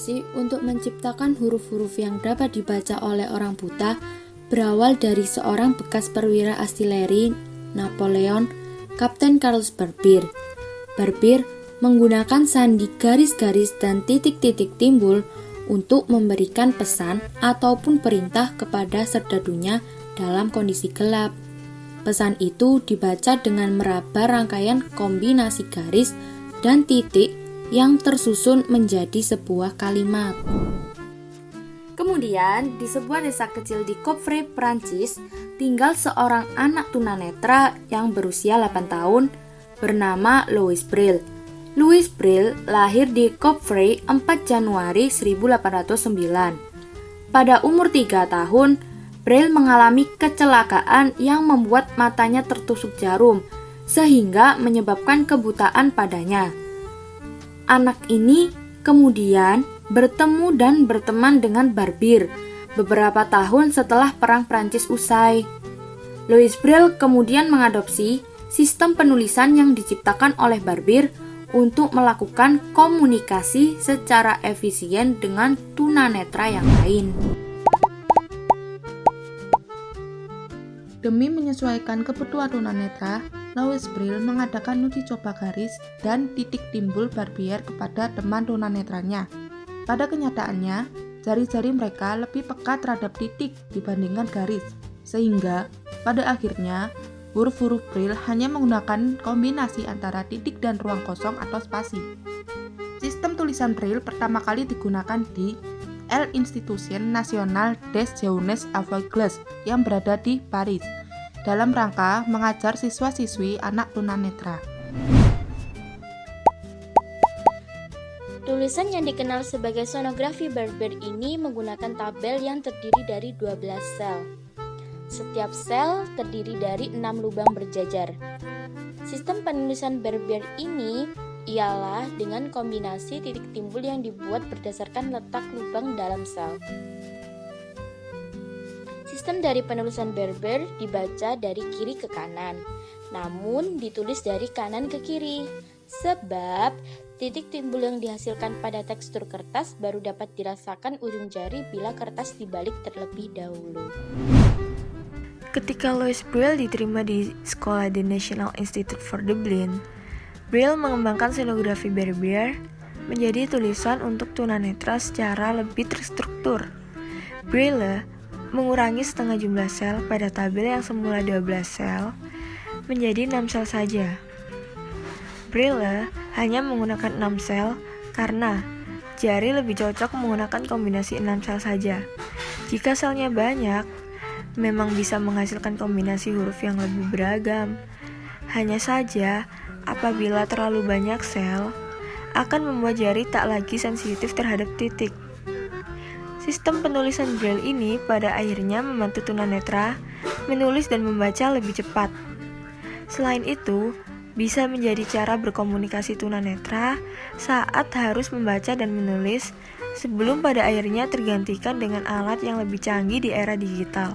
Inovasi untuk menciptakan huruf-huruf yang dapat dibaca oleh orang buta berawal dari seorang bekas perwira artileri Napoleon, Kapten Charles Barbier. Barbier menggunakan sandi garis-garis dan titik-titik timbul untuk memberikan pesan ataupun perintah kepada serdadunya dalam kondisi gelap. Pesan itu dibaca dengan meraba rangkaian kombinasi garis dan titik yang tersusun menjadi sebuah kalimat. Kemudian, di sebuah desa kecil di Coffre, Prancis, tinggal seorang anak tunanetra yang berusia 8 tahun bernama Louis Braille. Louis Braille lahir di Coffre 4 Januari 1809. Pada umur 3 tahun, Braille mengalami kecelakaan yang membuat matanya tertusuk jarum, sehingga menyebabkan kebutaan padanya. Anak ini kemudian bertemu dan berteman dengan Barbier beberapa tahun setelah Perang Prancis usai. Louis Braille kemudian mengadopsi sistem penulisan yang diciptakan oleh Barbier untuk melakukan komunikasi secara efisien dengan tunanetra yang lain. Demi menyesuaikan kebutuhan tunanetra, Louis Braille mengadakan uji coba garis dan titik timbul Barbier kepada teman tunanetranya. Pada kenyataannya, jari-jari mereka lebih peka terhadap titik dibandingkan garis, sehingga pada akhirnya huruf-huruf Braille hanya menggunakan kombinasi antara titik dan ruang kosong atau spasi. Sistem tulisan Braille pertama kali digunakan di L'Institution Nationale des Jeunes Aveugles yang berada di Paris, dalam rangka mengajar siswa-siswi anak tunanetra. Tulisan yang dikenal sebagai sonografi Barbier ini menggunakan tabel yang terdiri dari 12 sel. Setiap sel terdiri dari 6 lubang berjajar. Sistem penulisan Barbier ini ialah dengan kombinasi titik timbul yang dibuat berdasarkan letak lubang dalam sel. Sistem dari penulisan Barbier dibaca dari kiri ke kanan, namun ditulis dari kanan ke kiri, sebab titik timbul yang dihasilkan pada tekstur kertas baru dapat dirasakan ujung jari bila kertas dibalik terlebih dahulu. Ketika Louis Braille diterima di sekolah The National Institute for the Blind, Braille mengembangkan stenografi Barbier menjadi tulisan untuk tunanetra secara lebih terstruktur. Braille mengurangi setengah jumlah sel pada tabel yang semula 12 sel menjadi 6 sel saja. Braille hanya menggunakan 6 sel karena jari lebih cocok menggunakan kombinasi 6 sel saja. Jika selnya banyak, memang bisa menghasilkan kombinasi huruf yang lebih beragam. Hanya saja, apabila terlalu banyak sel, akan membuat jari tak lagi sensitif terhadap titik. Sistem penulisan Braille ini pada akhirnya membantu tunanetra menulis dan membaca lebih cepat. Selain itu, bisa menjadi cara berkomunikasi tunanetra saat harus membaca dan menulis sebelum pada akhirnya tergantikan dengan alat yang lebih canggih di era digital.